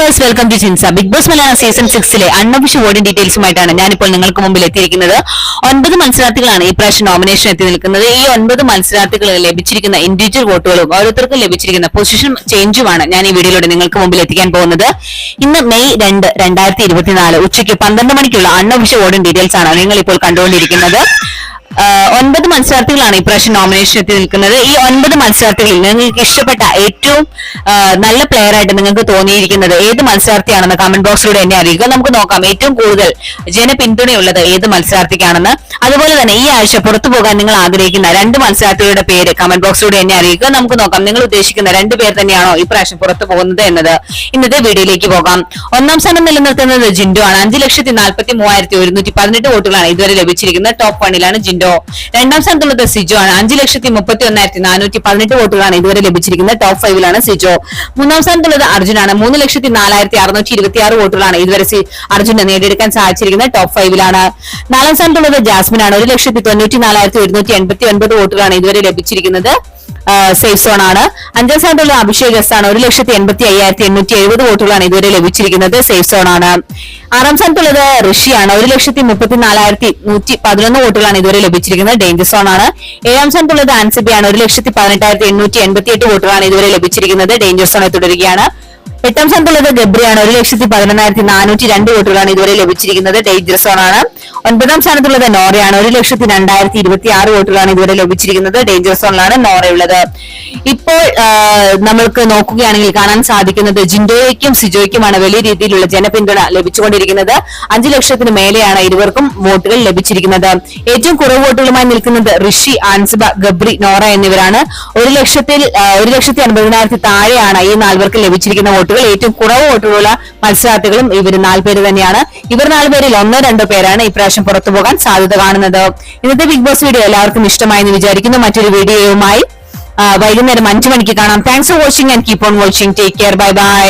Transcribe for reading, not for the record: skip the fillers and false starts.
Viewers, welcome to ജിൻസ. Bigg Boss Malayalam season 6 unofficial voting ഡീറ്റെയിൽസുമായിട്ടാണ് ഞാനിപ്പോൾ നിങ്ങൾക്ക് മുമ്പിൽ എത്തിയിരിക്കുന്നത്. 9 മത്സരാർത്ഥികളാണ് ഈ പ്രാവശ്യം നോമിനേഷൻ എത്തി നിൽക്കുന്നത്. ഈ 9 മത്സരാർത്ഥികൾ ലഭിച്ചിരിക്കുന്ന ഇൻഡിവിജ്വൽ വോട്ടുകളും ഓരോരുത്തർക്കും ലഭിച്ചിരിക്കുന്ന പൊസിഷൻ ചേഞ്ചുമാണ് ഞാൻ ഈ വീഡിയോയിലൂടെ നിങ്ങൾക്ക് മുമ്പിൽ എത്തിക്കാൻ പോകുന്നത്. ഇന്ന് മെയ് 2, 2024 ഉച്ചയ്ക്ക് 12 മണിക്കുള്ള അൺഒഫീഷ്യൽ വോട്ടിംഗ് ഡീറ്റെയിൽസ് ആണ് നിങ്ങൾ ഇപ്പോൾ കണ്ടുകൊണ്ടിരിക്കുന്നത്. 9 മത്സരാർത്ഥികളാണ് ഇപ്രാവശ്യം നോമിനേഷൻ എത്തി നിൽക്കുന്നത്. ഈ 9 മത്സരാർത്ഥികളിൽ നിങ്ങൾക്ക് ഇഷ്ടപ്പെട്ട ഏറ്റവും നല്ല പ്ലെയർ ആയിട്ട് നിങ്ങൾക്ക് തോന്നിയിരിക്കുന്നത് ഏത് മത്സരാർത്ഥിയാണെന്ന് കമന്റ് ബോക്സിലൂടെ എന്നെ അറിയിക്കുക. നമുക്ക് നോക്കാം ഏറ്റവും കൂടുതൽ ജനപിന്തുണയുള്ളത് ഏത് മത്സരാർത്ഥിക്കാണെന്ന്. അതുപോലെ തന്നെ ഈ ആഴ്ച പുറത്തു പോകാൻ നിങ്ങൾ ആഗ്രഹിക്കുന്ന 2 മത്സരാർത്ഥികളുടെ പേര് കമന്റ് ബോക്സിലൂടെ എന്നെ അറിയിക്കുക. നമുക്ക് നോക്കാം നിങ്ങൾ ഉദ്ദേശിക്കുന്ന 2 പേർ തന്നെയാണോ ഇപ്രാവശ്യം പുറത്തു പോകുന്നത് എന്നത്. ഇന്നത്തെ വീഡിയോയിലേക്ക് പോകാം. 1ാം സ്ഥാനം നിലനിർത്തുന്നത് ജിൻഡോ ആണ്. 5,43,118 വോട്ടുകളാണ് ഇതുവരെ ലഭിച്ചിരിക്കുന്നത്. ടോപ്പ് 1ലാണ് ജിൻഡോ. 2ാം സ്ഥാനത്തുള്ളത് സിജോ ആണ്. 5,31,418 വോട്ടുകളാണ് ഇതുവരെ ലഭിച്ചിരിക്കുന്നത്. ടോപ്പ് 5ലാണ് സിജോ. 3ാം സ്ഥാനത്തുള്ളത് അർജുനാണ്. 3,04,626 വോട്ടുകളാണ് ഇതുവരെ അർജുനെ നേടിയെടുക്കാൻ സാധിച്ചിരിക്കുന്നത്. ടോപ്പ് 5ലാണ്. 4ാം സ്ഥാനത്തുള്ളത് ജാസ്മിൻ ആണ്. 1,94,189 വോട്ടുകളാണ് ഇതുവരെ ലഭിച്ചിരിക്കുന്നത്. സേഫ് സോൺ ആണ്. 5ാം സ്ഥാനത്തുള്ള അഭിഷേക് എസ് ആണ്. 1,85,870 വോട്ടുകളാണ് ഇതുവരെ ലഭിച്ചിരിക്കുന്നത്. സേഫ് സോൺ ആണ്. 6ാം സ്ഥാനത്തുള്ളത് ഋഷിയാണ്. 1,34,111 വോട്ടുകളാണ് ഇതുവരെ ലഭിച്ചിരിക്കുന്നത്. ഡേഞ്ചർ സോൺ ആണ്. 7ാം സ്ഥാനത്തുള്ളത് ആൻസിബിയാണ്. 1,18,888 വോട്ടുകളാണ് ഇതുവരെ ലഭിച്ചിരിക്കുന്നത്. ഡേഞ്ചർ സോണിൽ തുടരുകയാണ്. 8ാം സ്ഥാനത്തുള്ളത് ഗബ്രിയാണ്. 1,11,402 വോട്ടുകളാണ് ഇതുവരെ ലഭിച്ചിരിക്കുന്നത്. ഡേഞ്ചർ സോൺ ആണ്. 9ാം സ്ഥാനത്തുള്ളത് നോറയാണ്. 1,02,026 വോട്ടുകളാണ് ഇതുവരെ ലഭിച്ചിരിക്കുന്നത്. ഡേഞ്ചർ സോണിലാണ് നോറയുള്ളത്. ഇപ്പോൾ നമ്മൾക്ക് നോക്കുകയാണെങ്കിൽ കാണാൻ സാധിക്കുന്നത് ജിൻഡോയ്ക്കും സിജോയ്ക്കുമാണ് വലിയ രീതിയിലുള്ള ജനപിന്തുണ ലഭിച്ചുകൊണ്ടിരിക്കുന്നത്. 5 ലക്ഷത്തിന് മേലെയാണ് ഇരുവർക്കും വോട്ടുകൾ ലഭിച്ചിരിക്കുന്നത്. ഏറ്റവും കുറവ് വോട്ടുകളുമായി നിൽക്കുന്നത് ഋഷി, ആൻസിബ, ഗബ്രി, നോറ എന്നിവരാണ്. 1,50,000 താഴെയാണ് ഈ 4 പേർക്ക് ലഭിച്ചിരിക്കുന്ന വോട്ടുകൾ. ഏറ്റവും കുറവ് വോട്ടുകളുള്ള മത്സരാർത്ഥികളും ഇവർ 4 പേര് തന്നെയാണ്. ഇവർ 4 പേരിൽ 1-2 പേരാണ് ഇപ്രാവശ്യം പുറത്തു പോകാൻ സാധ്യത കാണുന്നത്. ഇന്നത്തെ ബിഗ് ബോസ് വീഡിയോ എല്ലാവർക്കും ഇഷ്ടമായെന്ന് വിചാരിക്കുന്നു. മറ്റൊരു വീഡിയോയുമായി വൈകുന്നേരം 5 മണിക്ക് കാണാം. Thanks for watching and keep on watching. Take care. Bye bye.